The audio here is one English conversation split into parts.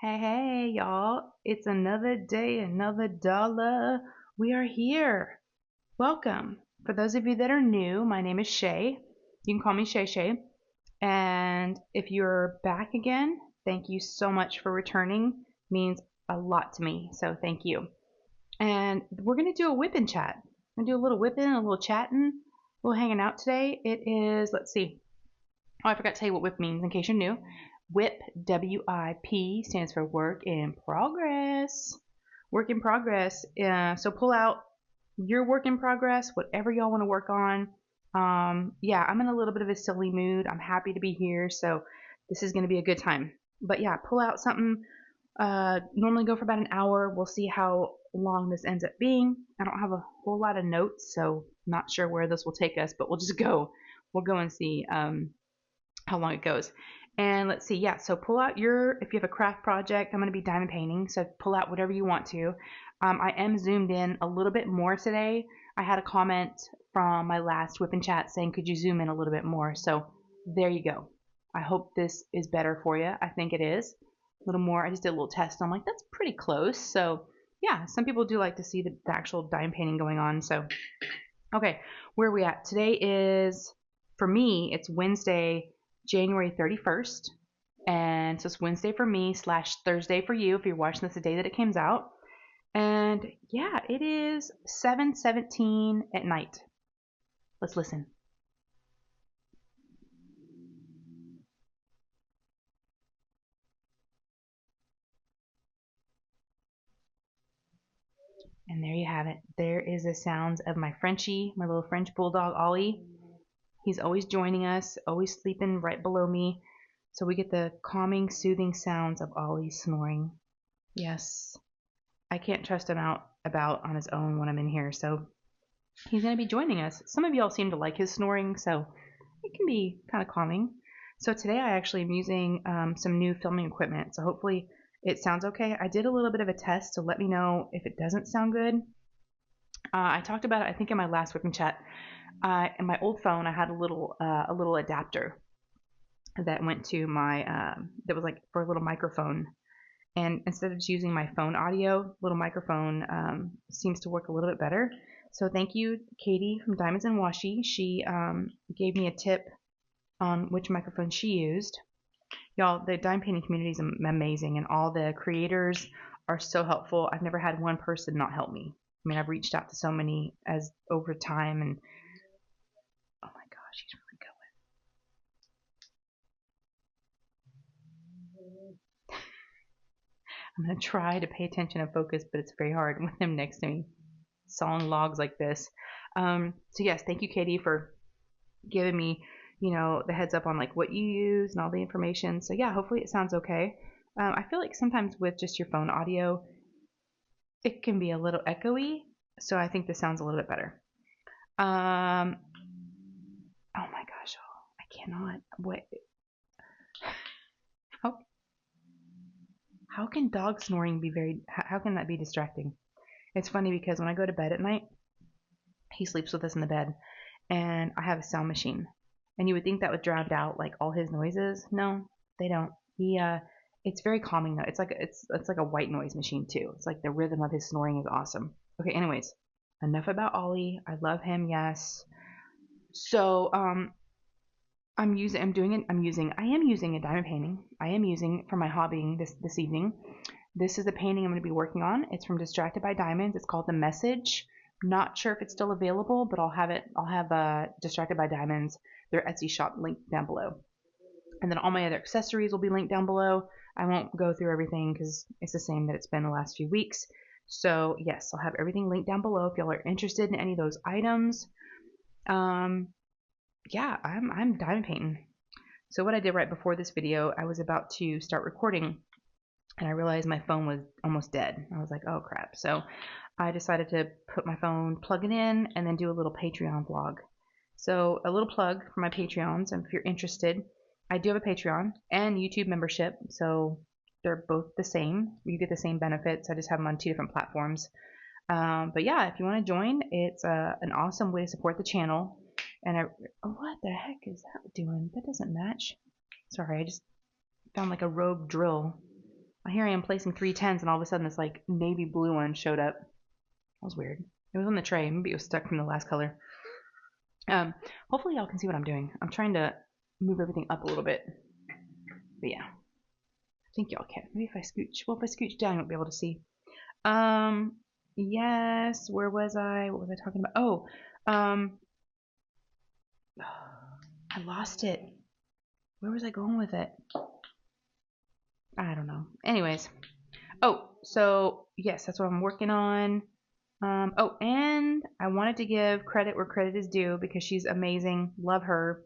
Hey, y'all. It's another day, another dollar. We are here. Welcome. For those of you that are new, my name is Shay. You can call me Shay. And if you're back again, thank you so much for returning. Means a lot to me. So thank you. And we're going to do a whipping chat. I'm going to do a little whipping, a little chatting, a little hanging out today. It is, let's see. Oh, I forgot to tell you what WIP means in case you're new. WIP, W-I-P, stands for work in progress. Work in progress. So pull out your work in progress, whatever y'all want to work on. Yeah, I'm in a little bit of a silly mood. I'm happy to be here, so this is going to be a good time. But yeah, pull out something. Normally go for about an hour. We'll see how long this ends up being. I don't have a whole lot of notes, so not sure where this will take us, but we'll just go. We'll go and see how long it goes. And let's see, yeah, so pull out if you have a craft project, I'm going to be diamond painting, so pull out whatever you want to. I am zoomed in a little bit more today. I had a comment from my last whip and chat saying, could you zoom in a little bit more? So there you go. I hope this is better for you. I think it is. A little more. I just did a little test. I'm like, that's pretty close. So yeah, some people do like to see the actual diamond painting going on. So, okay, where are we at? Today is, for me, it's Wednesday, January 31st, and so it's Wednesday for me / Thursday for you if you're watching this the day that it comes out. And yeah, it is 7:17 at night. Let's listen. And there you have it. There is the sounds of my Frenchie, my little French bulldog Ollie. He's always joining us, always sleeping right below me. So we get the calming, soothing sounds of Ollie snoring. Yes. I can't trust him out about on his own when I'm in here, so he's going to be joining us. Some of y'all seem to like his snoring, so it can be kind of calming. So today I actually am using some new filming equipment, so hopefully it sounds okay. I did a little bit of a test, so let me know if it doesn't sound good. I talked about it, I think, in my last whipping chat. In my old phone, I had a little adapter that went to my that was like for a little microphone. And instead of just using my phone audio, little microphone seems to work a little bit better. So thank you, Katie from Diamonds and Washi. She gave me a tip on which microphone she used. Y'all, the dime painting community is amazing, and all the creators are so helpful. I've never had one person not help me. I mean, I've reached out to so many as over time, and oh my gosh, he's really going. I'm gonna try to pay attention and focus, but it's very hard with him next to me. Song logs like this. So yes, thank you, Katie, for giving me, the heads up on like what you use and all the information. So yeah, hopefully it sounds okay. I feel like sometimes with just your phone audio, it can be a little echoey. So I think this sounds a little bit better. Oh my gosh, I cannot wait. How can dog snoring be how can that be distracting? It's funny because when I go to bed at night, he sleeps with us in the bed, and I have a sound machine. And you would think that would drown out like all his noises. No, they don't. It's very calming though. It's like a white noise machine too. It's like the rhythm of his snoring is awesome. Okay, anyways, enough about Ollie. I love him, yes. So I am using a diamond painting. I am using for my hobbying this evening. This is the painting I'm going to be working on. It's from Distracted by Diamonds. It's called The Message. Not sure if it's still available, but I'll have Distracted by Diamonds, their Etsy shop, linked down below. And then all my other accessories will be linked down below. I won't go through everything because it's the same that it's been the last few weeks. So yes, I'll have everything linked down below if y'all are interested in any of those items. Yeah, I'm diamond painting. So what I did right before this video, I was about to start recording, and I realized my phone was almost dead. I was like, oh crap. So I decided to put my phone, plug it in, and then do a little Patreon vlog. So a little plug for my Patreons, and if you're interested, I do have a Patreon and YouTube membership, so they're both the same. You get the same benefits. I just have them on 2 different platforms. But yeah, if you want to join, it's an awesome way to support the channel. And what the heck is that doing? That doesn't match. Sorry, I just found like a rogue drill. Here I am placing 3 10s, and all of a sudden this like navy blue one showed up. That was weird. It was on the tray. Maybe it was stuck from the last color. Hopefully y'all can see what I'm doing. I'm trying to move everything up a little bit. But yeah, I think y'all can. Maybe if I scooch. Well, if I scooch down, you won't be able to see. Yes. Where was I? What was I talking about? Oh, I lost it. Where was I going with it? I don't know. Anyways. Oh, so yes, that's what I'm working on. Oh, and I wanted to give credit where credit is due because she's amazing. Love her.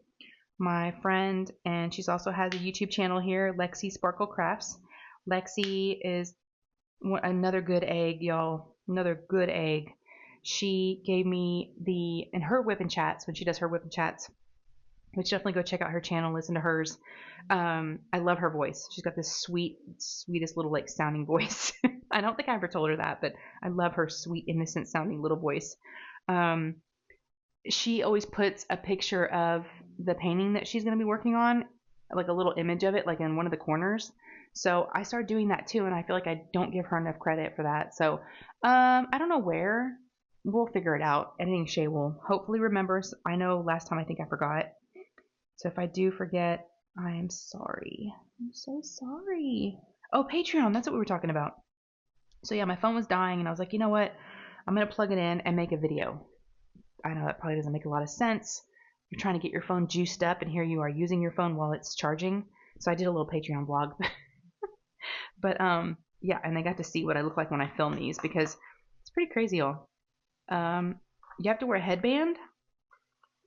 My friend, and she's also has a YouTube channel here, Lexi Sparkle Crafts. Lexi is another good egg, y'all. Another good egg. She gave me in her whip and chats, when she does her whip and chats, which definitely go check out her channel, listen to hers. I love her voice. She's got this sweetest little like sounding voice. I don't think I ever told her that, but I love her sweet, innocent sounding little voice. She always puts a picture of the painting that she's going to be working on, like a little image of it, like in one of the corners. So I started doing that too, and I feel like I don't give her enough credit for that. So I don't know where. We'll figure it out. Editing Shay will hopefully remember. I know last time I think I forgot. So if I do forget, I am sorry. I'm so sorry. Oh, Patreon. That's what we were talking about. So yeah, my phone was dying, and I was like, you know what? I'm going to plug it in and make a video. I know that probably doesn't make a lot of sense. You're trying to get your phone juiced up, and here you are using your phone while it's charging. So I did a little Patreon vlog. But yeah, and they got to see what I look like when I film these because it's pretty crazy, y'all. You have to wear a headband.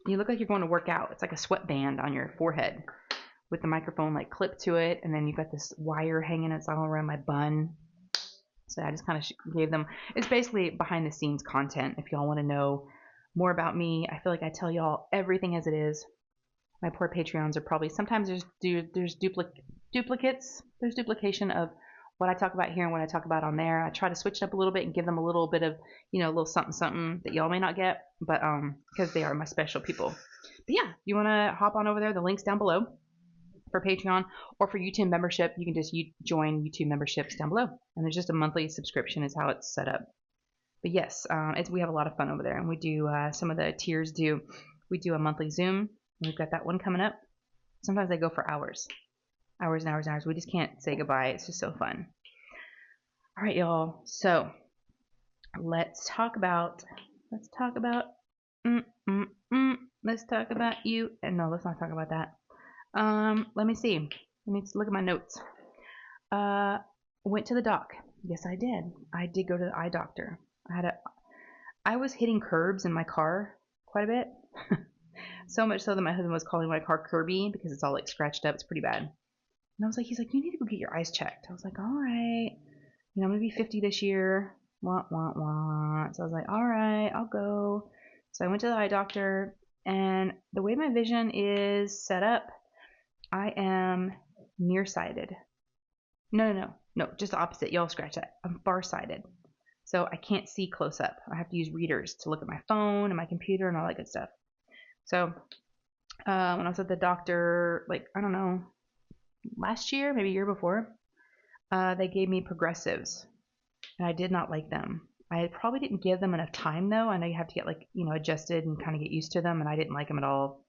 You look like you're going to work out. It's like a sweatband on your forehead with the microphone like clipped to it, and then you've got this wire hanging. It's all around my bun. So I just kind of gave them. It's basically behind the scenes content. If y'all want to know more about me, I feel like I tell y'all everything as it is. My poor Patreons are probably sometimes there's duplicates. There's duplication of what I talk about here and what I talk about on there. I try to switch it up a little bit and give them a little bit of, a little something that y'all may not get, but because they are my special people. But yeah, you want to hop on over there. The link's down below for Patreon, or for YouTube membership. You can just join YouTube memberships down below, and there's just a monthly subscription is how it's set up. But yes, we have a lot of fun over there, and we do some of the tiers do. We do a monthly Zoom. We've got that one coming up. Sometimes they go for hours and hours and hours. We just can't say goodbye. It's just so fun. All right, y'all. So let's talk about let's talk about you. And no, let's not talk about that. Let me see. Let me look at my notes. Went to the doc. Yes, I did. I did go to the eye doctor. I was hitting curbs in my car quite a bit. So much so that my husband was calling my car Kirby because it's all like scratched up. It's pretty bad. And he's like, you need to go get your eyes checked. I was like, all right. I'm going to be 50 this year. Wah, wah, wah. So I was like, all right, I'll go. So I went to the eye doctor, and the way my vision is set up, I am nearsighted. No, just the opposite. Y'all scratch that. I'm farsighted. So I can't see close up. I have to use readers to look at my phone and my computer and all that good stuff. So when I was at the doctor, I don't know, last year, maybe a year before, they gave me progressives, and I did not like them. I probably didn't give them enough time, though. I know you have to get adjusted and kind of get used to them, and I didn't like them at all.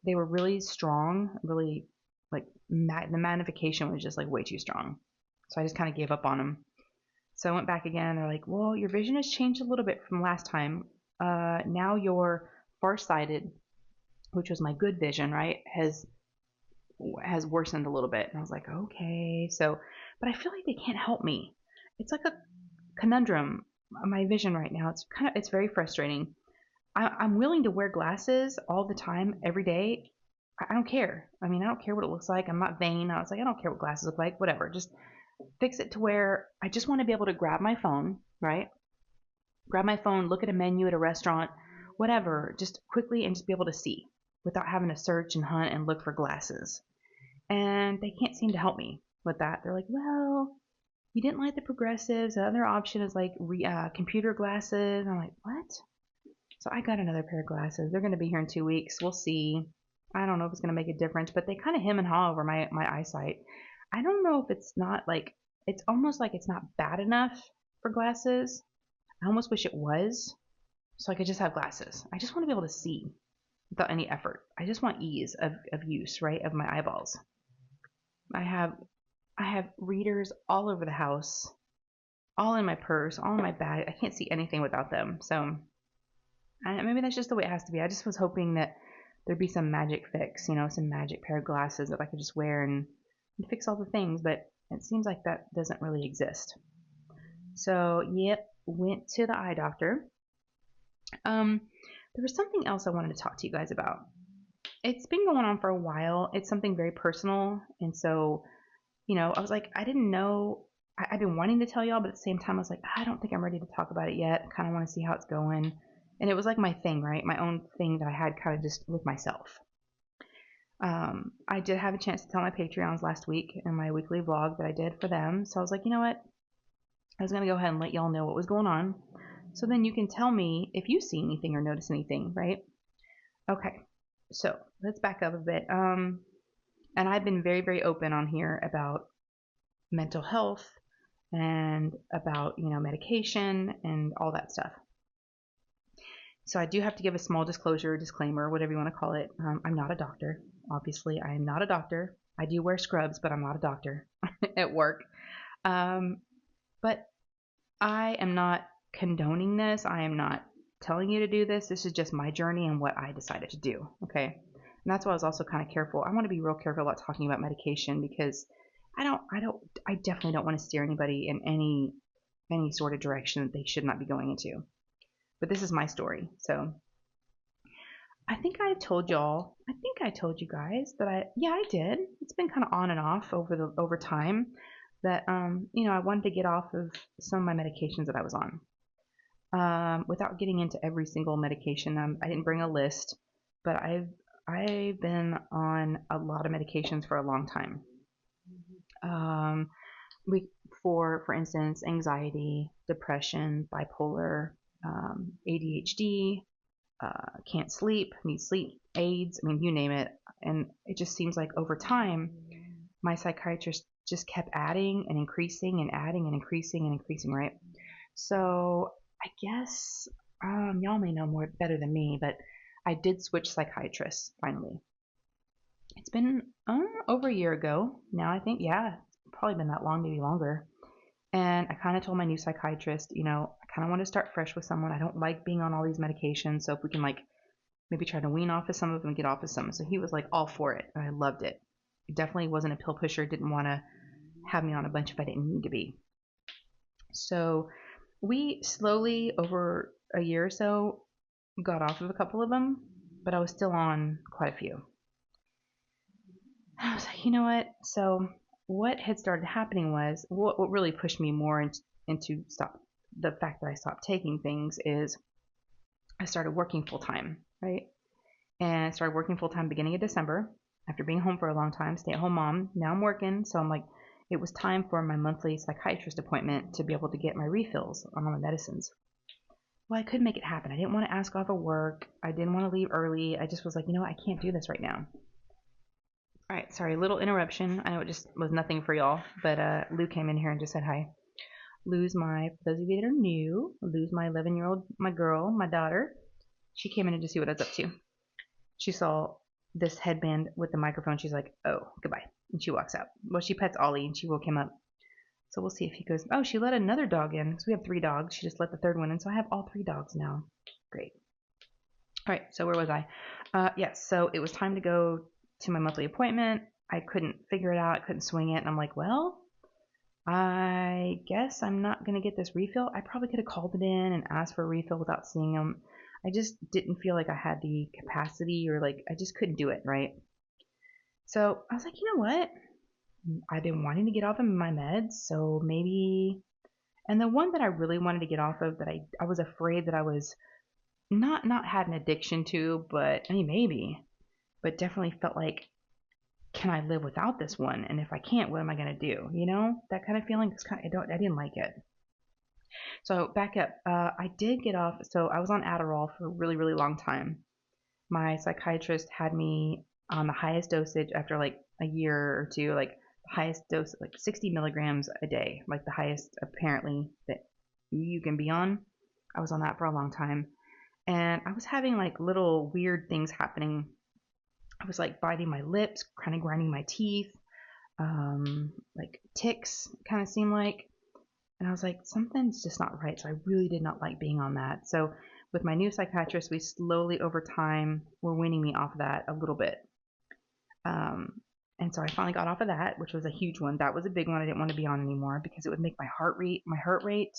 They were really strong, really the magnification was just way too strong. So I just kind of gave up on them. So I went back again. They're like, well, your vision has changed a little bit from last time. Now you're farsighted, which was my good vision, right? Has worsened a little bit. And I was like, okay. So, but I feel like they can't help me. It's like a conundrum. My vision right now, it's very frustrating. I'm willing to wear glasses all the time, every day. I don't care. I don't care what it looks like. I'm not vain. I was like, I don't care what glasses look like. Whatever. Just fix it to where I just want to be able to grab my phone, right? Grab my phone, look at a menu at a restaurant, whatever, just quickly and just be able to see without having to search and hunt and look for glasses. And they can't seem to help me with that. They're like, well, you didn't like the progressives. The other option is computer glasses. I'm like, what? So I got another pair of glasses. They're going to be here in 2 weeks. We'll see. I don't know if it's going to make a difference, but they kind of hem and haw over my eyesight. I don't know if it's not like, it's almost like it's not bad enough for glasses. I almost wish it was, so I could just have glasses. I just want to be able to see without any effort. I just want ease of use, right, of my eyeballs. I have I have readers all over the house, all in my purse, all in my bag. I can't see anything without them. So maybe that's just the way it has to be. I just was hoping that there'd be some magic fix, some magic pair of glasses that I could just wear and fix all the things, but it seems like that doesn't really exist. So, yep, went to the eye doctor. There was something else I wanted to talk to you guys about. It's been going on for a while. It's something very personal, and so, I was like, I didn't know. I've been wanting to tell y'all, but at the same time, I was like, I don't think I'm ready to talk about it yet. I kind of want to see how it's going. And it was like my thing, right? My own thing that I had kind of just with myself. I did have a chance to tell my Patreons last week in my weekly vlog that I did for them. So I was like, you know what? I was going to go ahead and let y'all know what was going on. So then you can tell me if you see anything or notice anything, right? Okay. So let's back up a bit. And I've been very, very open on here about mental health and about, medication and all that stuff. So I do have to give a small disclosure, disclaimer, whatever you want to call it. I'm not a doctor. Obviously, I am not a doctor. I do wear scrubs, but I'm not a doctor at work. But I am not condoning this. I am not telling you to do this. This is just my journey and what I decided to do. Okay. And that's why I was also kind of careful. I want to be real careful about talking about medication because I definitely don't want to steer anybody in any sort of direction that they should not be going into. But this is my story. So I think I told you guys that I did. It's been kind of on and off over time that I wanted to get off of some of my medications that I was on. Without getting into every single medication, I didn't bring a list, but I've been on a lot of medications for a long time. For instance, anxiety, depression, bipolar, ADHD, can't sleep, need sleep aids. I mean, you name it. And it just seems like over time, my psychiatrist just kept adding and increasing and adding and increasing and increasing, right? So I guess y'all may know more better than me, but I did switch psychiatrists finally. It's been over a year ago now, I think. Yeah, it's probably been that long, maybe longer. And I kind of told my new psychiatrist, I kind of want to start fresh with someone. I don't like being on all these medications. So if we can maybe try to wean off of some of them and get off of some. So he was all for it. And I loved it. He definitely wasn't a pill pusher. Didn't want to have me on a bunch if I didn't need to be. So we slowly, over a year or so, got off of a couple of them, but I was still on quite a few. I was like, you know what? So what had started happening was what really pushed me more into the fact that I stopped taking things is I started working full time, right? And I started working full time beginning of December after being home for a long time, stay at home mom. Now I'm working, so I'm like, it was time for my monthly psychiatrist appointment to be able to get my refills on all my medicines. Well, I couldn't make it happen. I didn't want to ask off of work. I didn't want to leave early. I just was like, I can't do this right now. All right, sorry, little interruption. I know it just was nothing for y'all, but Lou came in here and just said hi. For those of you that are new, Lou's my 11-year-old, my girl, my daughter. She came in to see what I was up to. She saw this headband with the microphone. She's like, oh, goodbye. And she walks out. Well, she pets Ollie and she woke him up. So we'll see if he goes. Oh, she let another dog in. So we have 3 dogs. She just let the third one in. So I have all 3 dogs now. Great. All right, so where was I? Yes, so it was time to go to my monthly appointment. I couldn't figure it out. I couldn't swing it. And I'm like, well, I guess I'm not going to get this refill. I probably could have called it in and asked for a refill without seeing them. I just didn't feel like I had the capacity or I just couldn't do it, right? So I was like, you know what? I've been wanting to get off of my meds, so maybe. And the one that I really wanted to get off of that I was afraid that I was not had an addiction to, but I mean, maybe, but definitely felt like, can I live without this one? And if I can't, what am I going to do? That kind of feeling. I didn't like it. So back up. I did get off. So I was on Adderall for a really, really long time. My psychiatrist had me on the highest dosage after a year or two, highest dose, like 60 milligrams a day, like the highest apparently that you can be on. I was on that for a long time, and I was having like little weird things happening. I was like biting my lips, kind of grinding my teeth, like ticks kind of seemed like. And I was like, something's just not right. So I really did not like being on that. So with my new psychiatrist, we slowly over time were weaning me off of that a little bit. Um, and so I finally got off of that, which was a huge one. That was a big one I didn't want to be on anymore because it would make my heart rate.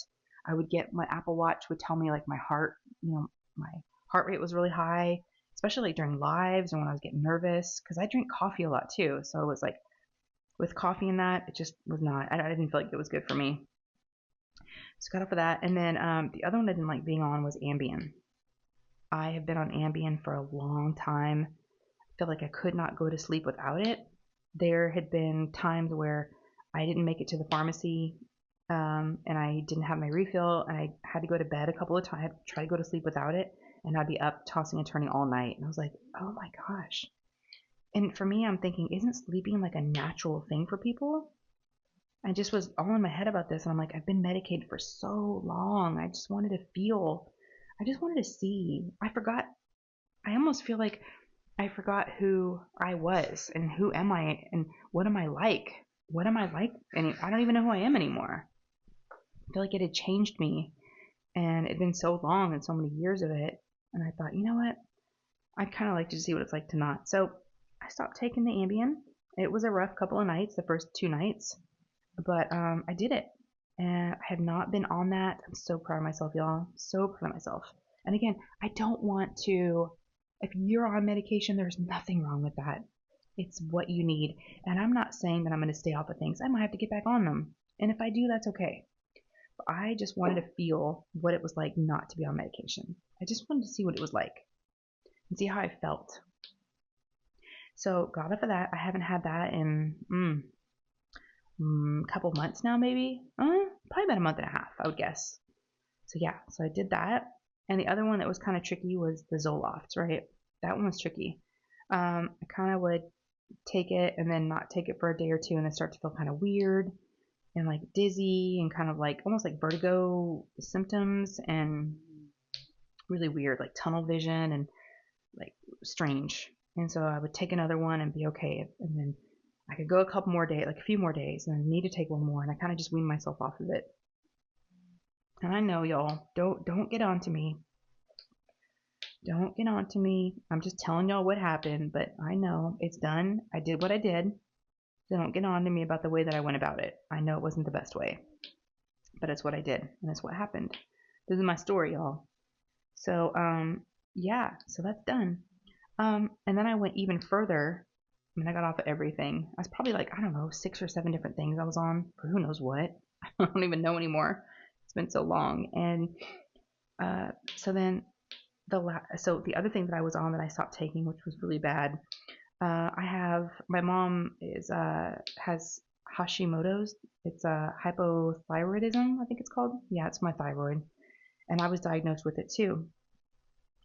I would get my Apple Watch would tell me like my heart, my heart rate was really high, especially like during lives and when I was getting nervous because I drink coffee a lot too. So it was like with coffee and that, it just was not. I didn't feel like it was good for me. So got off of that, and then the other one I didn't like being on was Ambien. I have been on Ambien for a long time. I feel like I could not go to sleep without it. There had been times where I didn't make it to the pharmacy, and I didn't have my refill, and I had to go to bed a couple of times, try to go to sleep without it, and I'd be up tossing and turning all night. And I was like, oh my gosh. And for me, I'm thinking, isn't sleeping like a natural thing for people? I just was all in my head about this, and I'm like, I've been medicated for so long. I just wanted to feel. I just wanted to see. I forgot. I almost feel like I forgot who I was and who am I and what am I like? What am I like? And I don't even know who I am anymore. I feel like it had changed me, and it'd been so long and so many years of it. And I thought, you know what? I'd kind of like to see what it's like to not. So I stopped taking the Ambien. It was a rough couple of nights, the first 2 nights. But I did it, and I have not been on that. I'm so proud of myself, y'all. So proud of myself. And again, I don't want to. If you're on medication, there's nothing wrong with that. It's what you need. And I'm not saying that I'm going to stay off of things. I might have to get back on them. And if I do, that's okay. But I just wanted to feel what it was like not to be on medication. I just wanted to see what it was like and see how I felt. So got off of that. I haven't had that in couple months now, maybe. Probably about a month and a half, I would guess. So yeah, so I did that. And the other one that was kind of tricky was the Zolofts, right? That one was tricky. I kind of would take it and then not take it for a day or two and then start to feel kind of weird and like dizzy and kind of like almost like vertigo symptoms and really weird, like tunnel vision and like strange. And so I would take another one and be okay. And then I could go a couple more days, like a few more days, and I need to take one more. And I kind of just weaned myself off of it. And I know y'all, don't get on to me. Don't get on to me. I'm just telling y'all what happened, but I know it's done. I did what I did. So don't get on to me about the way that I went about it. I know it wasn't the best way, but it's what I did, and it's what happened. This is my story, y'all. So, yeah, so that's done. And then I went even further. I mean, I got off of everything. I was probably like, I don't know, 6 or 7 different things I was on for who knows what. I don't even know anymore. It's been so long. And so then so the other thing that I was on that I stopped taking, which was really bad. My mom has Hashimoto's. It's hypothyroidism, I think it's called. Yeah, it's my thyroid, and I was diagnosed with it too.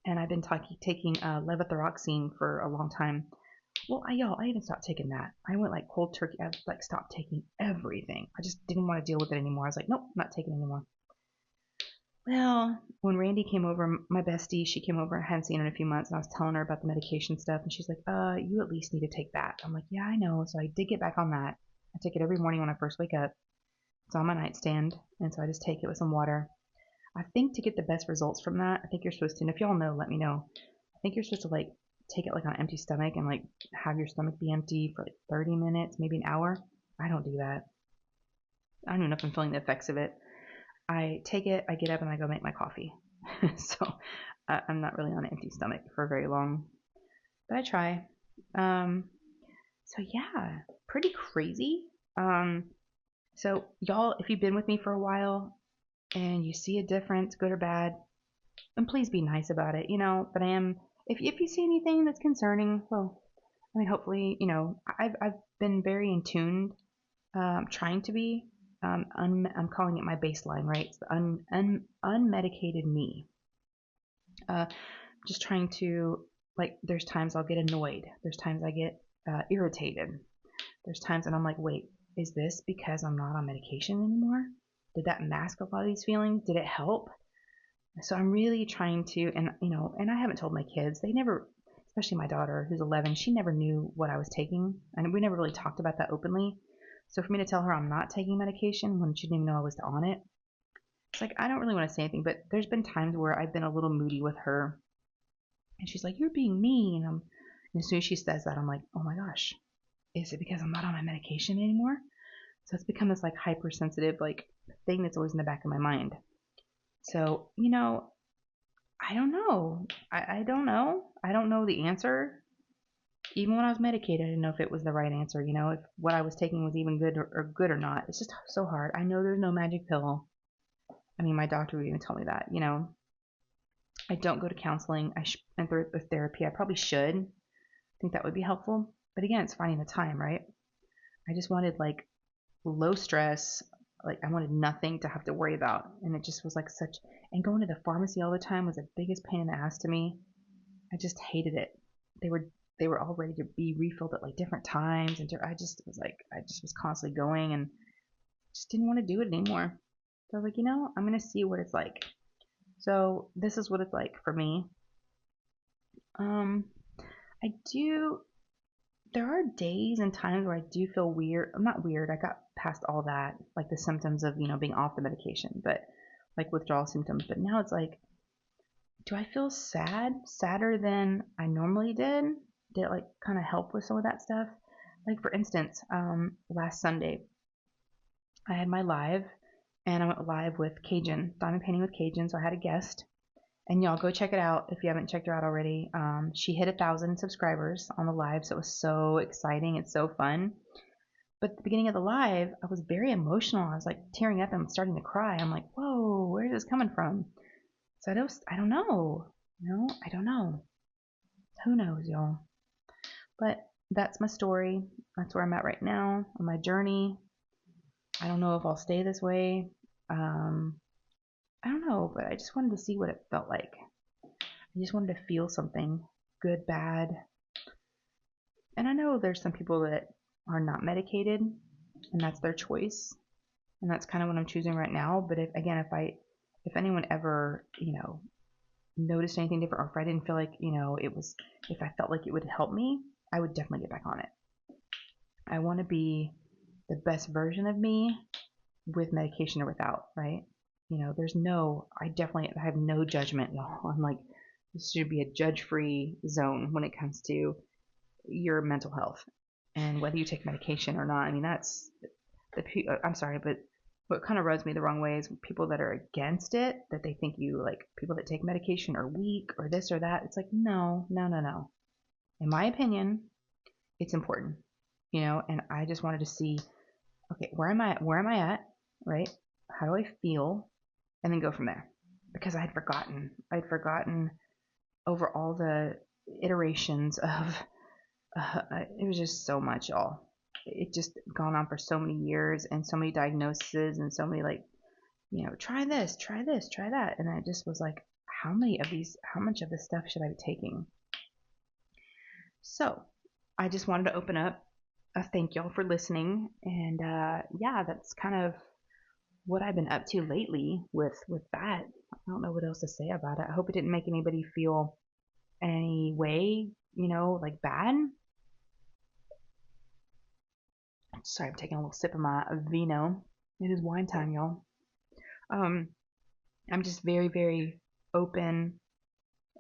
And I've been taking levothyroxine for a long time. Well, I even stopped taking that. I went like cold turkey. I like stopped taking everything. I just didn't want to deal with it anymore. I was like, nope, not taking it anymore. Well, when Randy came over, my bestie, she came over. I hadn't seen her in a few months, and I was telling her about the medication stuff, and she's like, you at least need to take that. I'm like, yeah, I know. So I did get back on that. I take it every morning when I first wake up. It's on my nightstand, and so I just take it with some water. I think to get the best results from that, I think you're supposed to, and if y'all know, let me know. I think you're supposed to like take it like on an empty stomach and like have your stomach be empty for like 30 minutes, maybe an hour. I don't do that. I don't even know if I'm feeling the effects of it. I take it, I get up, and I go make my coffee. So I'm not really on an empty stomach for very long, but I try. So yeah, pretty crazy. So y'all, if you've been with me for a while and you see a difference, good or bad, then please be nice about it, But if you see anything that's concerning, well, I mean, hopefully, I've been very in tune, trying to be. I'm calling it my baseline, right? It's the unmedicated me. Just trying to, like, there's times I'll get annoyed. There's times I get irritated. There's times when I'm like, wait, is this because I'm not on medication anymore? Did that mask a lot of these feelings? Did it help? So I'm really trying to, and and I haven't told my kids. They never, especially my daughter who's 11, she never knew what I was taking, and we never really talked about that openly. So for me to tell her I'm not taking medication when she didn't even know I was on it, it's like I don't really want to say anything. But there's been times where I've been a little moody with her, and she's like, "You're being mean." And as soon as she says that, I'm like, "Oh my gosh, is it because I'm not on my medication anymore?" So it's become this like hypersensitive like thing that's always in the back of my mind. So I don't know. I don't know. I don't know the answer. Even when I was medicated, I didn't know if it was the right answer. If what I was taking was even good or good or not. It's just so hard. I know there's no magic pill. I mean, my doctor even told me that. I don't go to counseling. And therapy. I probably should. I think that would be helpful. But again, it's finding the time, right? I just wanted like low stress. Like I wanted nothing to have to worry about. And it just was like such. And going to the pharmacy all the time was the biggest pain in the ass to me. I just hated it. They were all ready to be refilled at like different times, and I just was constantly going and just didn't want to do it anymore. So I was like, I'm gonna see what it's like. So this is what it's like for me. I do. There are days and times where I do feel weird. I'm not weird. I got past all that, like the symptoms of being off the medication, but like withdrawal symptoms. But now it's like, do I feel sadder than I normally did? Did it like kind of help with some of that stuff? Like for instance, last Sunday I had my live, and I went live with Cajun, diamond painting with Cajun. So I had a guest, and y'all go check it out if you haven't checked her out already. She hit 1,000 subscribers on the live, so it was so exciting. It's so fun. But at the beginning of the live, I was very emotional. I was like tearing up and starting to cry. I'm like, whoa, where is this coming from? So I don't know. I don't know. Who knows, y'all? But that's my story. That's where I'm at right now on my journey. I don't know if I'll stay this way. I don't know, but I just wanted to see what it felt like. I just wanted to feel something good, bad. And I know there's some people that are not medicated, and that's their choice. And that's kind of what I'm choosing right now. But if anyone ever, noticed anything different, or if I didn't feel like, if I felt like it would help me, I would definitely get back on it. I want to be the best version of me with medication or without, right? I have no judgment, y'all. I'm like, this should be a judge-free zone when it comes to your mental health and whether you take medication or not. I mean, I'm sorry, but what kind of rubs me the wrong way is people that are against it, that they think people that take medication are weak or this or that. It's like, no. In my opinion, it's important, and I just wanted to see, okay, where am I at, right? How do I feel? And then go from there. Because I'd forgotten over all the iterations of, it was just so much, y'all. It just gone on for so many years and so many diagnoses and so many try this, try that. And I just was like, how much of this stuff should I be taking? So I just wanted to open up. Thank y'all for listening. And yeah, that's kind of what I've been up to lately with that. I don't know what else to say about it. I hope it didn't make anybody feel any way, like bad. Sorry, I'm taking a little sip of my vino. It is wine time, y'all. I'm just very, very open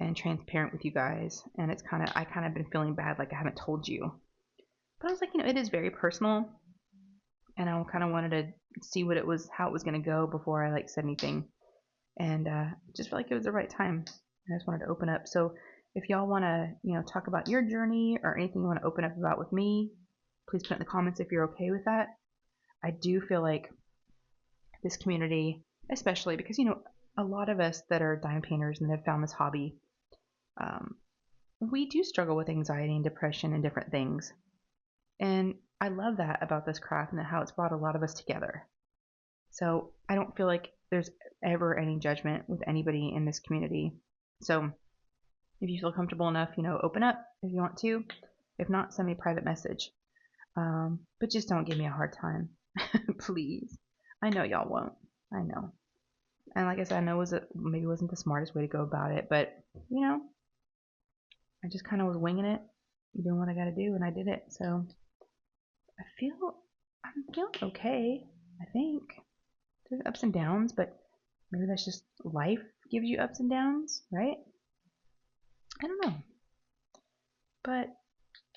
and transparent with you guys, and I kind of been feeling bad, like I haven't told you. But I was like, it is very personal, and I kind of wanted to see how it was going to go before I said anything, and just felt like it was the right time. I just wanted to open up. So if y'all want to, talk about your journey or anything you want to open up about with me, please put it in the comments if you're okay with that. I do feel like this community, especially because, a lot of us that are diamond painters and have found this hobby, we do struggle with anxiety and depression and different things. And I love that about this craft and how it's brought a lot of us together. So I don't feel like there's ever any judgment with anybody in this community. So if you feel comfortable enough, open up if you want to. If not, send me a private message. But just don't give me a hard time. Please. I know y'all won't. I know. And like I said, I know maybe wasn't the smartest way to go about it, but you know, I just kind of was winging it, doing what I got to do, and I did it. So I'm feeling okay. I think there's ups and downs, but maybe that's just life gives you ups and downs, right? I don't know. But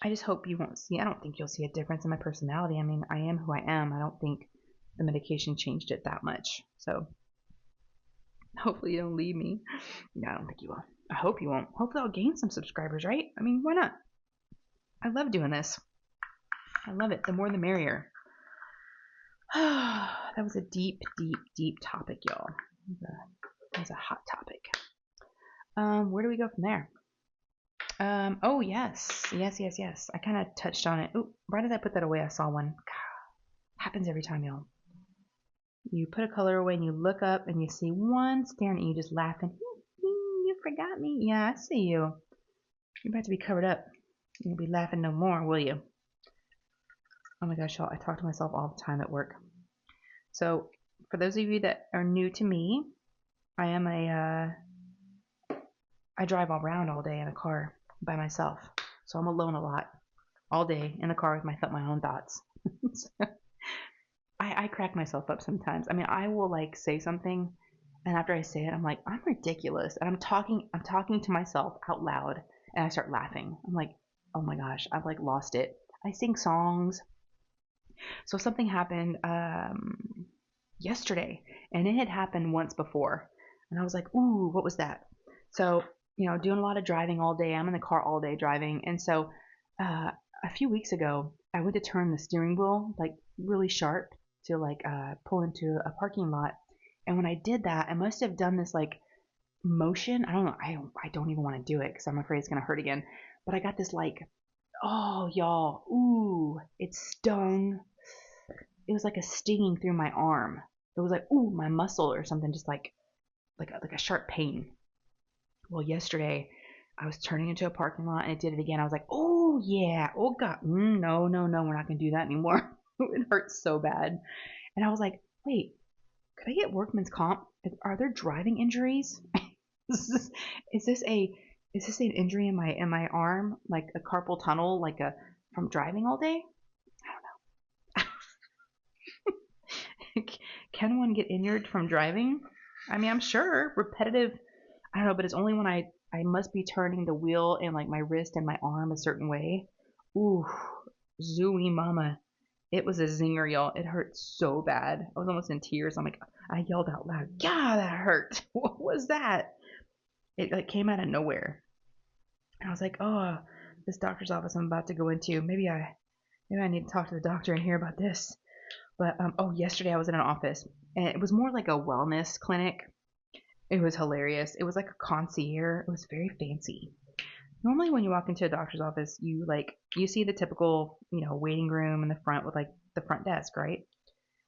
I just hope you won't see. I don't think you'll see a difference in my personality. I mean, I am who I am. I don't think the medication changed it that much. So hopefully you don't leave me. No, I don't think you will. I hope you won't. Hopefully I'll gain some subscribers, right? I mean, why not? I love doing this. I love it. The more the merrier. That was a deep, deep, deep topic, y'all. That was a hot topic. Where do we go from there? Oh, yes. Yes. I kind of touched on it. Ooh, right as I put that away, I saw one. God, happens every time, y'all. You put a color away and you look up and you see one staring at you just laughing. You forgot me. Yeah, I see you. You're about to be covered up. You'll be laughing no more, will you? Oh my gosh, y'all, I talk to myself all the time at work. So, for those of you that are new to me, I drive all around all day in a car by myself. So I'm alone a lot, all day in the car with my own thoughts. So, I crack myself up sometimes. I mean, I will like say something, and after I say it, I'm like, I'm ridiculous, and I'm talking to myself out loud, and I start laughing. I'm like, oh my gosh, I've like lost it. I sing songs. So something happened yesterday, and it had happened once before, and I was like, ooh, what was that? So doing a lot of driving all day. I'm in the car all day driving, and so a few weeks ago, I went to turn the steering wheel like really sharp to like pull into a parking lot, and when I did that, I must have done this like motion. I don't know. I don't even want to do it because I'm afraid it's gonna hurt again. But I got this like, oh y'all, ooh, it stung. It was like a stinging through my arm. It was like, ooh, my muscle or something, just like a sharp pain. Well, yesterday I was turning into a parking lot and it did it again. I was like, oh yeah, oh god, no, we're not gonna do that anymore. It hurts so bad. And I was like, wait, could I get workman's comp? Are there driving injuries? is this an injury in my arm, like a carpal tunnel, from driving all day? I don't know. Can one get injured from driving? I mean, I'm sure repetitive. I don't know, but it's only when I must be turning the wheel and like my wrist and my arm a certain way. Ooh, zooey mama. It was a zinger, y'all. It hurt so bad. I was almost in tears. I yelled out loud, "God, that hurt! What was that?" It like came out of nowhere. And I was like, "Oh, this doctor's office I'm about to go into. Maybe I need to talk to the doctor and hear about this." But yesterday I was in an office and it was more like a wellness clinic. It was hilarious. It was like a concierge. It was very fancy. Normally when you walk into a doctor's office, you see the typical, waiting room in the front with like the front desk, right?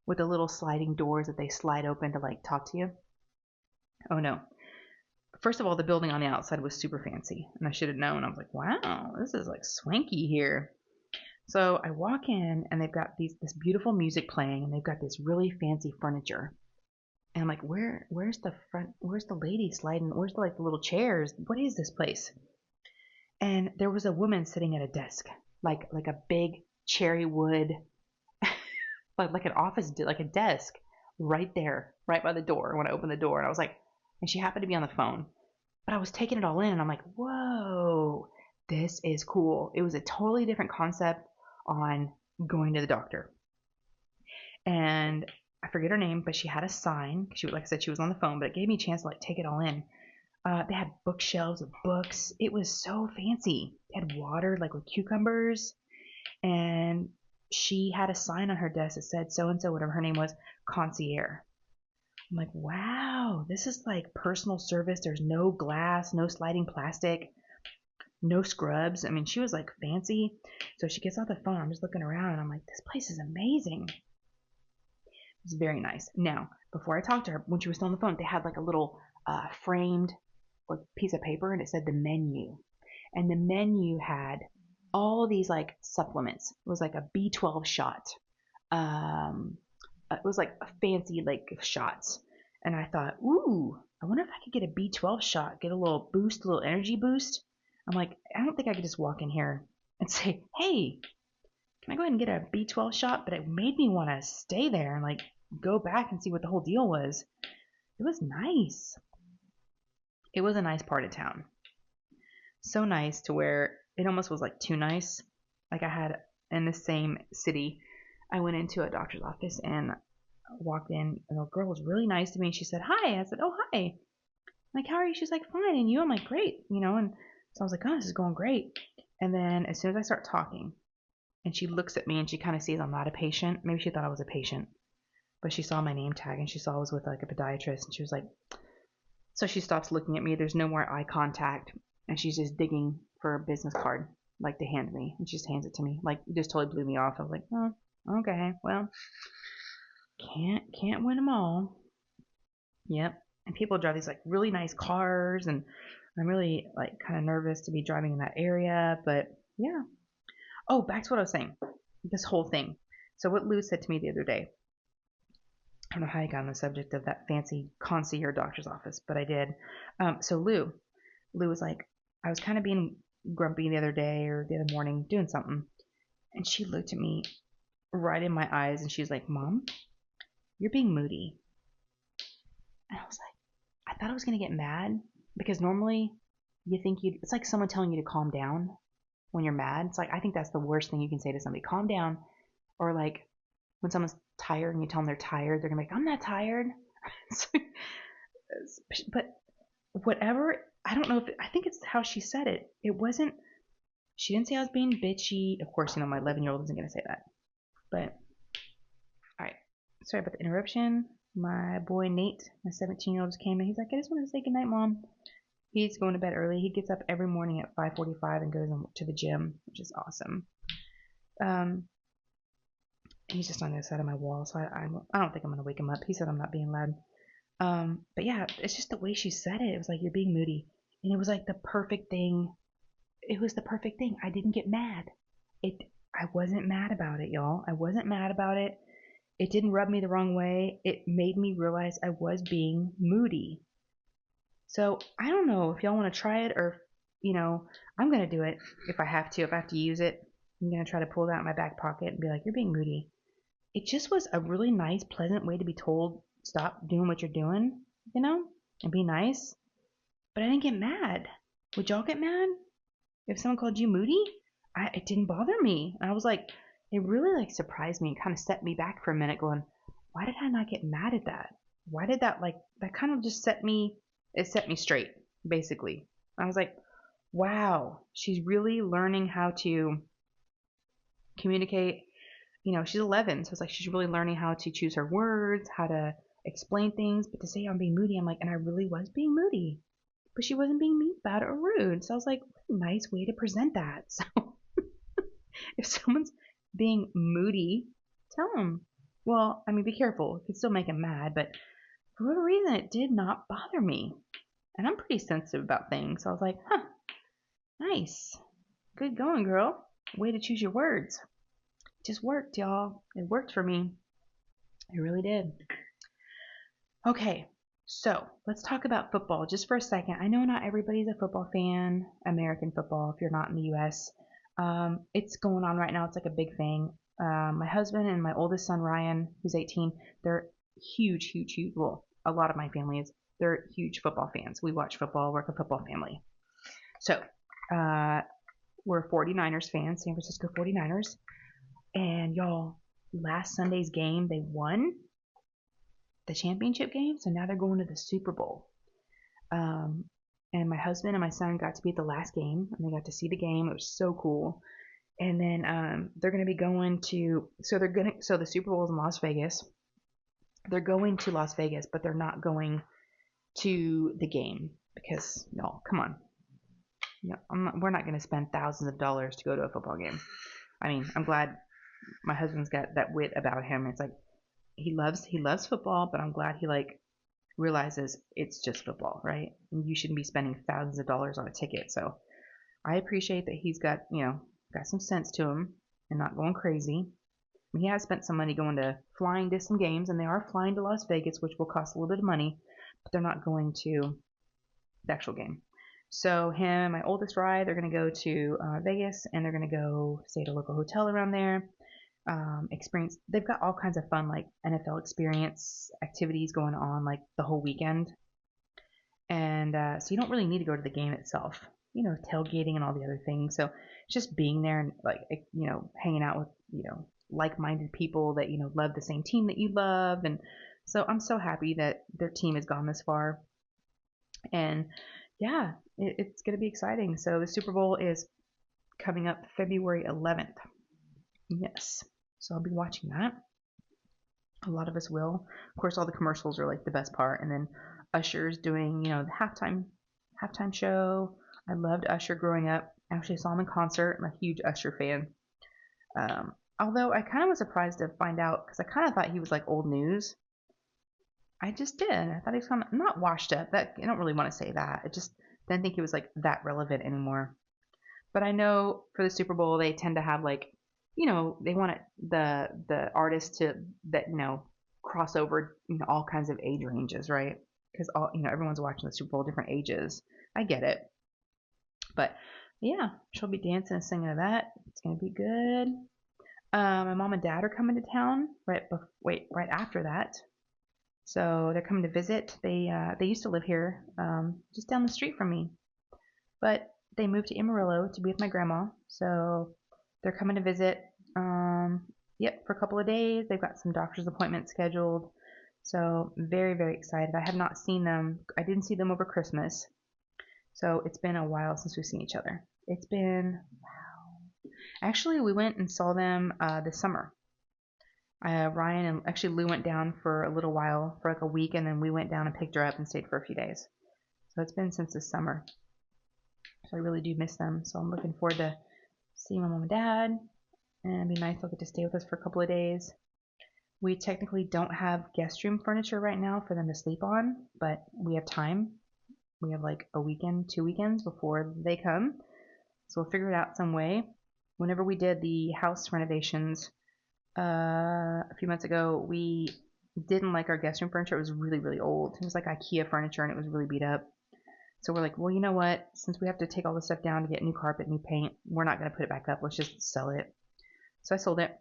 With the little sliding doors that they slide open to like talk to you. Oh no. First of all, the building on the outside was super fancy, and I should have known. I was like, wow, this is like swanky here. So I walk in and they've got this beautiful music playing and they've got this really fancy furniture. And I'm like, where's the lady sliding? Where's the little chairs? What is this place? And there was a woman sitting at a desk, like a big cherry wood, like an office, like a desk, right there, right by the door. When I opened the door, and I was like, and she happened to be on the phone, but I was taking it all in, and I'm like, whoa, this is cool. It was a totally different concept on going to the doctor, and I forget her name, but she had a sign. Like I said, she was on the phone, but it gave me a chance to take it all in. They had bookshelves of books. It was so fancy. They had water, like with cucumbers. And she had a sign on her desk that said so-and-so, whatever her name was, concierge. I'm like, wow, this is like personal service. There's no glass, no sliding plastic, no scrubs. I mean, she was like fancy. So she gets off the phone. I'm just looking around and I'm like, this place is amazing. It's very nice. Now, before I talked to her, when she was still on the phone, they had like a little framed piece of paper and it said the menu. And the menu had all these like supplements. It was like a B12 shot. It was like a fancy like shots. And I thought, ooh, I wonder if I could get a B12 shot, get a little boost, a little energy boost. I'm like, I don't think I could just walk in here and say, hey, can I go ahead and get a B12 shot? But it made me want to stay there and like go back and see what the whole deal was. It was nice. It was a nice part of town. So nice to where it almost was like too nice. Like I had in the same city, I went into a doctor's office and walked in, and the girl was really nice to me. She said, hi. I said, oh, hi. I'm like, how are you? She's like, fine. And you? I'm like, great. And so I was like, oh, this is going great. And then as soon as I start talking, and she looks at me and she kind of sees I'm not a patient. Maybe she thought I was a patient, but she saw my name tag and she saw I was with like a podiatrist, and she was like, so she stops looking at me. There's no more eye contact, and she's just digging for a business card, like to hand me, and she just hands it to me. Like, it just totally blew me off. I was like, oh, okay, well, can't win them all. Yep. And people drive these like really nice cars, and I'm really like kind of nervous to be driving in that area, but yeah. Oh, back to what I was saying. This whole thing. So what Lou said to me the other day. I don't know how I got on the subject of that fancy concierge doctor's office, but I did. So Lou was like, I was kind of being grumpy the other day or the other morning doing something, and she looked at me right in my eyes and she's like, Mom, you're being moody. And I was like, I thought I was going to get mad because normally it's like someone telling you to calm down when you're mad. It's like, I think that's the worst thing you can say to somebody, calm down. Or like when someone's tired and you tell them they're tired, they're going to be like, I'm not tired. But whatever, I don't know I think it's how she said it. She didn't say I was being bitchy. Of course, my 11-year-old isn't going to say that. But, all right. Sorry about the interruption. My boy Nate, my 17-year-old, just came in. He's like, I just want to say goodnight, Mom. He's going to bed early. He gets up every morning at 5:45 and goes to the gym, which is awesome. He's just on the other side of my wall, so I don't think I'm going to wake him up. He said I'm not being loud. But yeah, it's just the way she said it. It was like, you're being moody. And it was like the perfect thing. It was the perfect thing. I didn't get mad. I wasn't mad about it, y'all. I wasn't mad about it. It didn't rub me the wrong way. It made me realize I was being moody. So I don't know if y'all want to try it, or, I'm going to do it if I have to. If I have to use it, I'm going to try to pull it out of my back pocket and be like, you're being moody. It just was a really nice, pleasant way to be told, stop doing what you're doing, and be nice. But I didn't get mad. Would y'all get mad if someone called you moody? It didn't bother me. I was like, it really like surprised me and kind of set me back for a minute going, why did I not get mad at that? Why did that that kind of just set me straight, basically. I was like, wow, she's really learning how to communicate. She's 11, so it's like she's really learning how to choose her words, how to explain things. But to say I'm being moody, I'm like, and I really was being moody. But she wasn't being mean, bad, or rude. So I was like, what a nice way to present that. So if someone's being moody, tell them. Well, I mean, be careful. It could still make them mad, but for whatever reason, it did not bother me. And I'm pretty sensitive about things. So I was like, huh, nice. Good going, girl. Way to choose your words. It just worked, y'all. It worked for me. It really did. Okay, so let's talk about football just for a second. I know not everybody's a football fan, American football, if you're not in the U.S. It's going on right now. It's like a big thing. My husband and my oldest son, Ryan, who's 18, they're huge. Well, a lot of my family is. They're huge football fans. We watch football. We're a football family. So we're 49ers fans, San Francisco 49ers. And y'all, last Sunday's game, they won the championship game. So now they're going to the Super Bowl. And my husband and my son got to be at the last game, and they got to see the game. It was so cool. And then they're going to be going to, so the Super Bowl is in Las Vegas. They're going to Las Vegas, but they're not going to the game because, y'all, come on. We're not going to spend thousands of dollars to go to a football game. I mean, I'm glad my husband's got that wit about him. It's like he loves football, but I'm glad he realizes it's just football, right? And you shouldn't be spending thousands of dollars on a ticket. So I appreciate that he's got, got some sense to him and not going crazy. He has spent some money going to flying to some games, and they are flying to Las Vegas, which will cost a little bit of money, but they're not going to the actual game. So him and my oldest Rye, they're going to go to Vegas, and they're going to go stay at a local hotel around there. Experience. They've got all kinds of fun like NFL experience activities going on like the whole weekend, and so you don't really need to go to the game itself. You know, tailgating and all the other things. So just being there and like hanging out with like-minded people that love the same team that you love, and so I'm so happy that their team has gone this far, and yeah, it's going to be exciting. So the Super Bowl is coming up February 11th. Yes. So I'll be watching that. A lot of us will. Of course, all the commercials are like the best part, and then Usher's doing, the halftime show. I loved Usher growing up. I actually saw him in concert. I'm a huge Usher fan. Although I kind of was surprised to find out because I kind of thought he was like old news. I just did. I thought he was kind of not washed up. That I don't really want to say that. I just didn't think he was like that relevant anymore. But I know for the Super Bowl they tend to have like they want the artists to that cross over all kinds of age ranges, right? Because all everyone's watching the Super Bowl different ages. I get it, but yeah, she'll be dancing and singing to that. It's gonna be good. My mom and dad are coming to town right after that, so they're coming to visit. They used to live here, just down the street from me, but they moved to Amarillo to be with my grandma, so they're coming to visit. Yep, for a couple of days. They've got some doctor's appointments scheduled. So very, very excited. I have not seen them. I didn't see them over Christmas. So it's been a while since we've seen each other. It's been, wow. Actually, we went and saw them this summer. Ryan and actually Lou went down for a little while, for like a week, and then we went down and picked her up and stayed for a few days. So it's been since this summer. So I really do miss them. So I'm looking forward to seeing my mom and dad. And it'd be nice they'll get to stay with us for a couple of days. We technically don't have guest room furniture right now for them to sleep on, but we have time. We have like a weekend, 2 weekends before they come. So we'll figure it out some way. Whenever we did the house renovations a few months ago, we didn't like our guest room furniture. It was really, really old. It was like IKEA furniture and it was really beat up. So we're like, well, you know what? Since we have to take all this stuff down to get new carpet, new paint, we're not going to put it back up. Let's just sell it. So I sold it.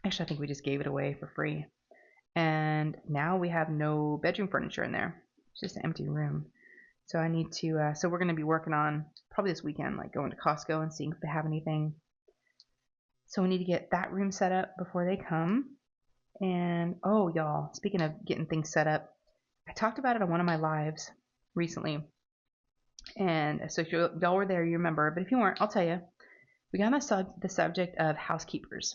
Actually, I think we just gave it away for free. And now we have no bedroom furniture in there. It's just an empty room. So I need to, so we're going to be working on, probably this weekend, like going to Costco and seeing if they have anything. So we need to get that room set up before they come. And, oh, y'all, speaking of getting things set up, I talked about it on one of my lives recently. And so if y'all were there, you remember. But if you weren't, I'll tell you. We got on the subject of housekeepers.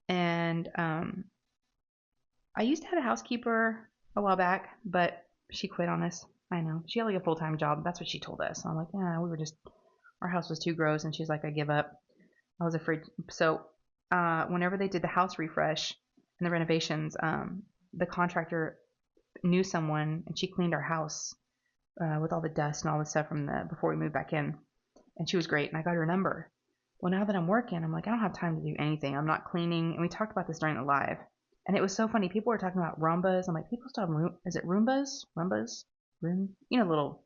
And I used to have a housekeeper a while back, but she quit on us. I know. She had like a full-time job. That's what she told us. And I'm like, yeah, our house was too gross. And she's like, I give up. I was afraid. So whenever they did the house refresh and the renovations, the contractor knew someone, and she cleaned our house with all the dust and all the stuff from before we moved back in. And she was great. And I got her number. Well, now that I'm working, I'm like, I don't have time to do anything. I'm not cleaning. And we talked about this during the live. And it was so funny. People were talking about Roombas. I'm like, people still have is it Roombas? Roombas? Little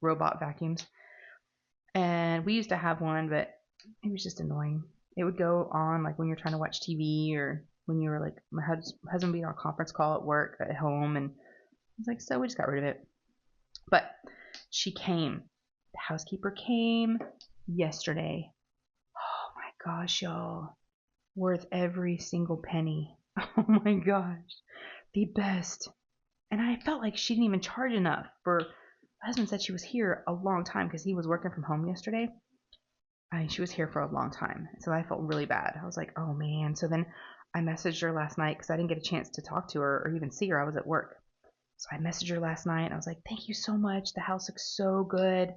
robot vacuums. And we used to have one, but it was just annoying. It would go on like when you're trying to watch TV or when you were like, my husband being on a conference call at work, at home. And I was like, so we just got rid of it. But she came. The housekeeper came yesterday. Gosh, y'all, worth every single penny. Oh my gosh, the best. And I felt like she didn't even charge enough for. My husband said she was here a long time because he was working from home yesterday. I mean, she was here for a long time, so I felt really bad. I was like, oh man. So then I messaged her last night because I didn't get a chance to talk to her or even see her. I was at work. So I messaged her last night. And I was like, thank you so much. The house looks so good.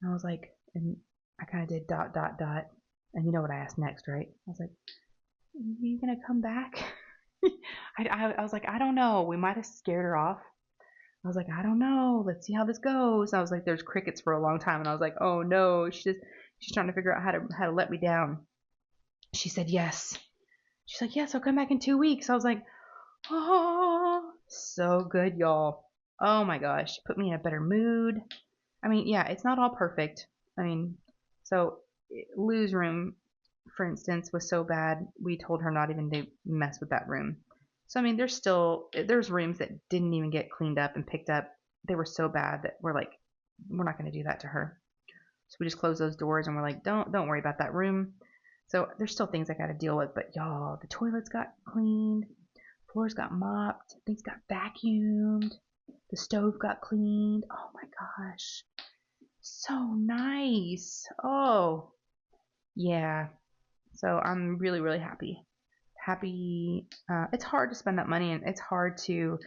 And I was like, and I kind of did ... And you know what I asked next, right? I was like, are you going to come back? I was like, I don't know. We might have scared her off. I was like, I don't know. Let's see how this goes. I was like, there's crickets for a long time. And I was like, oh no. She's trying to figure out how to let me down. She said yes. She's like, yes, I'll come back in 2 weeks. I was like, oh, so good, y'all. Oh my gosh, put me in a better mood. I mean, yeah, it's not all perfect. I mean, so Lou's room, for instance, was so bad, we told her not even to mess with that room. So, I mean, there's rooms that didn't even get cleaned up and picked up. They were so bad that we're like, we're not going to do that to her. So we just closed those doors and we're like, don't worry about that room. So there's still things I got to deal with, but y'all, the toilets got cleaned, floors got mopped, things got vacuumed, the stove got cleaned. Oh my gosh, so nice. Oh yeah. So I'm really, really happy. Happy. It's hard to spend that money, and it's hard to,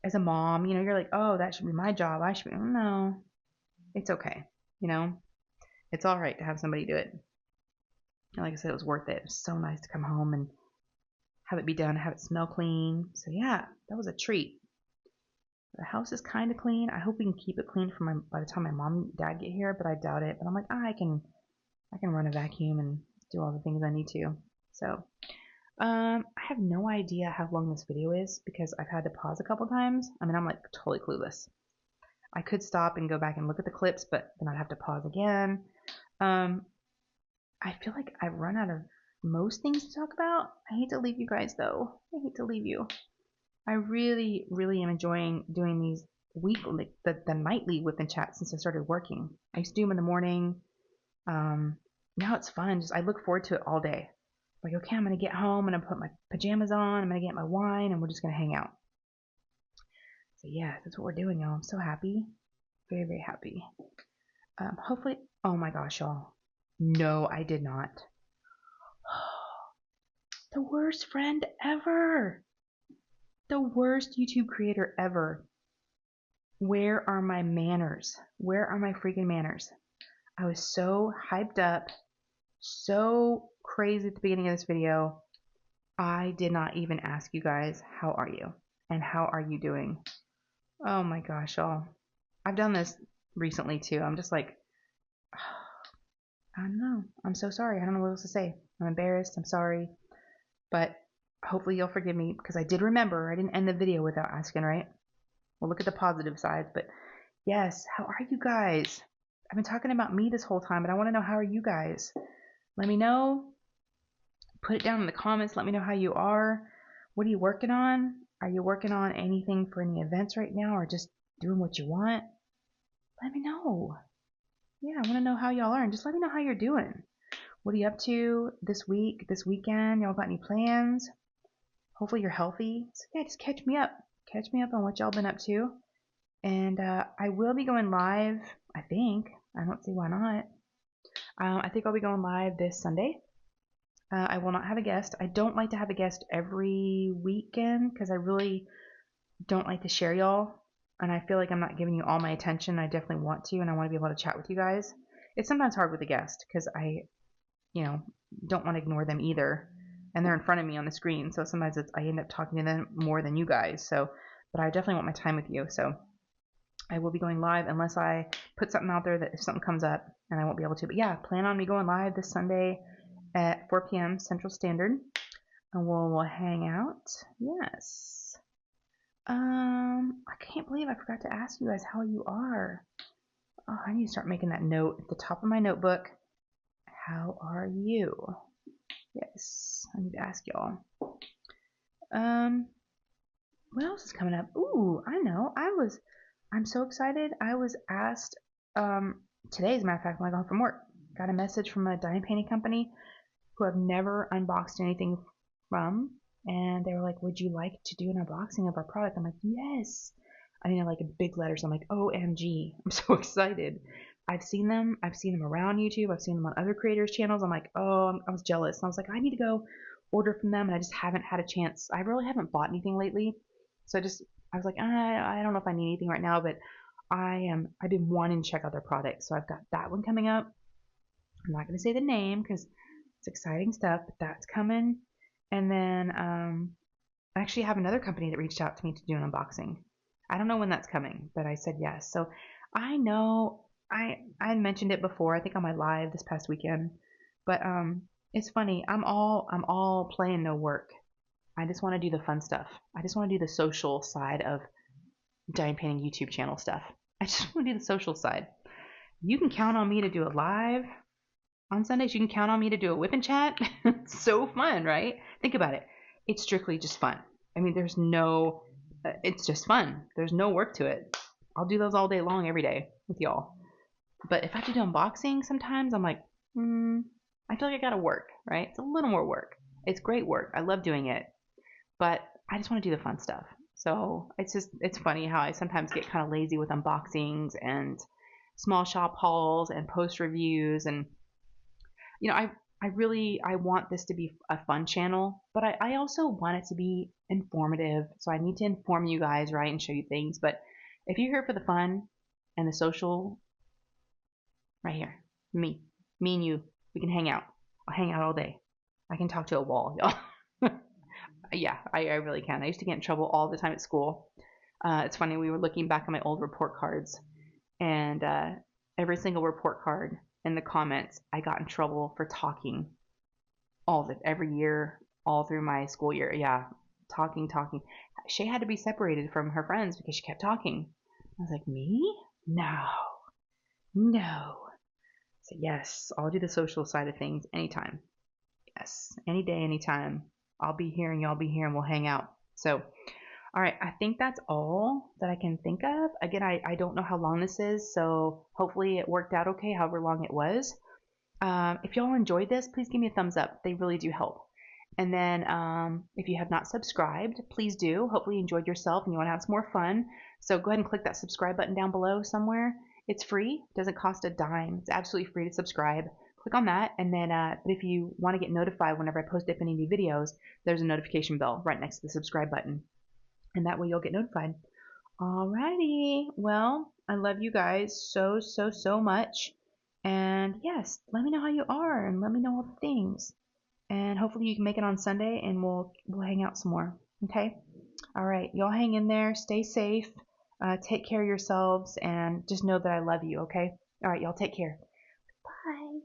as a mom, you're like, oh, that should be my job. I should be. No, it's okay. It's all right to have somebody do it. And like I said, it was worth it. It was so nice to come home and have it be done, have it smell clean. So yeah, that was a treat. The house is kind of clean. I hope we can keep it clean by the time my mom and dad get here, but I doubt it. But I'm like, I can run a vacuum and do all the things I need to. So I have no idea how long this video is because I've had to pause a couple times. I mean, I'm like totally clueless. I could stop and go back and look at the clips, but then I'd have to pause again. I feel like I've run out of most things to talk about. I hate to leave you guys though. I hate to leave you. I really, really am enjoying doing these weekly, the nightly whip chat since I started working. I used to do them in the morning. Now it's fun. I look forward to it all day. Like, okay, I'm gonna get home and I'm gonna put my pajamas on. I'm gonna get my wine and we're just gonna hang out. So yeah, that's what we're doing, y'all. I'm so happy, very, very happy. Hopefully, oh my gosh, y'all. No, I did not. The worst friend ever. The worst YouTube creator ever. Where are my manners? Where are my freaking manners? I was so hyped up, so crazy at the beginning of this video. I did not even ask you guys, how are you? And how are you doing? Oh my gosh, y'all. I've done this recently too. I'm just like, I don't know. I'm so sorry. I don't know what else to say. I'm embarrassed. I'm sorry. But hopefully you'll forgive me because I did remember. I didn't end the video without asking, right? We'll look at the positive sides. But yes, how are you guys? I've been talking about me this whole time, but I want to know, how are you guys? Let me know. Put it down in the comments. Let me know how you are. What are you working on? Are you working on anything for any events right now or just doing what you want? Let me know. Yeah, I want to know how y'all are, and just let me know how you're doing. What are you up to this week, this weekend? Y'all got any plans? Hopefully you're healthy. So yeah, just catch me up. Catch me up on what y'all been up to. And I will be going live, I think. I don't see why not. I think I'll be going live this Sunday. I will not have a guest. I don't like to have a guest every weekend because I really don't like to share y'all. And I feel like I'm not giving you all my attention. I definitely want to, and I want to be able to chat with you guys. It's sometimes hard with a guest because I, don't want to ignore them either. And they're in front of me on the screen, so sometimes I end up talking to them more than you guys. So, but I definitely want my time with you. So I will be going live unless I put something out there that if something comes up and I won't be able to. But yeah, plan on me going live this Sunday at 4 p.m. Central Standard, and we'll hang out. Yes. I can't believe I forgot to ask you guys how you are. Oh, I need to start making that note at the top of my notebook. How are you? Yes, I need to ask y'all. What else is coming up? Ooh, I know. I'm so excited. I was asked today, as a matter of fact, when I got home from work, got a message from a dye and painting company who I've never unboxed anything from, and they were like, would you like to do an unboxing of our product? I'm like, yes. I mean, like big letters. I'm like, OMG. I'm so excited. I've seen them around YouTube. I've seen them on other creators' channels. I'm like, oh, I was jealous. And I was like, I need to go order from them, and I just haven't had a chance. I really haven't bought anything lately. So I was like, I don't know if I need anything right now, but I've been wanting to check out their products. So I've got that one coming up. I'm not going to say the name because it's exciting stuff, but that's coming. And then I actually have another company that reached out to me to do an unboxing. I don't know when that's coming, but I said yes. So I know I mentioned it before, I think on my live this past weekend, but it's funny. I'm all play and no work. I just want to do the fun stuff. I just want to do the social side of giant painting YouTube channel stuff. I just want to do the social side. You can count on me to do a live on Sundays. You can count on me to do a whip and chat. It's so fun, right? Think about it. It's strictly just fun. I mean, it's just fun. There's no work to it. I'll do those all day long, every day with y'all. But if I have to do unboxing sometimes, I'm like, I feel like I gotta work, right? It's a little more work. It's great work. I love doing it. But I just want to do the fun stuff. So it's funny how I sometimes get kind of lazy with unboxings and small shop hauls and post reviews. And I want this to be a fun channel, but I also want it to be informative. So I need to inform you guys, right, and show you things. But if you're here for the fun and the social, right here, me and you, we can hang out. I'll hang out all day. I can talk to a wall, y'all. Yeah, I really can. I used to get in trouble all the time at school. It's funny, we were looking back at my old report cards, and every single report card in the comments, I got in trouble for talking every year, all through my school year. Yeah, talking. Shay had to be separated from her friends because she kept talking. I was like, me? No. So yes, I'll do the social side of things anytime. Yes, any day, anytime. I'll be here and y'all be here and we'll hang out. So, all right, I think that's all that I can think of. Again, I don't know how long this is, so hopefully it worked out okay, however long it was. If y'all enjoyed this, please give me a thumbs up. They really do help. And then if you have not subscribed, please do. Hopefully you enjoyed yourself and you want to have some more fun. So go ahead and click that subscribe button down below somewhere. It's free. It doesn't cost a dime. It's absolutely free to subscribe. Click on that, and then if you want to get notified whenever I post up any new videos, there's a notification bell right next to the subscribe button, and that way you'll get notified. Alrighty, well, I love you guys so much, and yes, let me know how you are, and let me know all the things, and hopefully you can make it on Sunday, and we'll hang out some more. Okay, all right, y'all hang in there, stay safe, take care of yourselves, and just know that I love you. Okay, all right, y'all take care. Bye.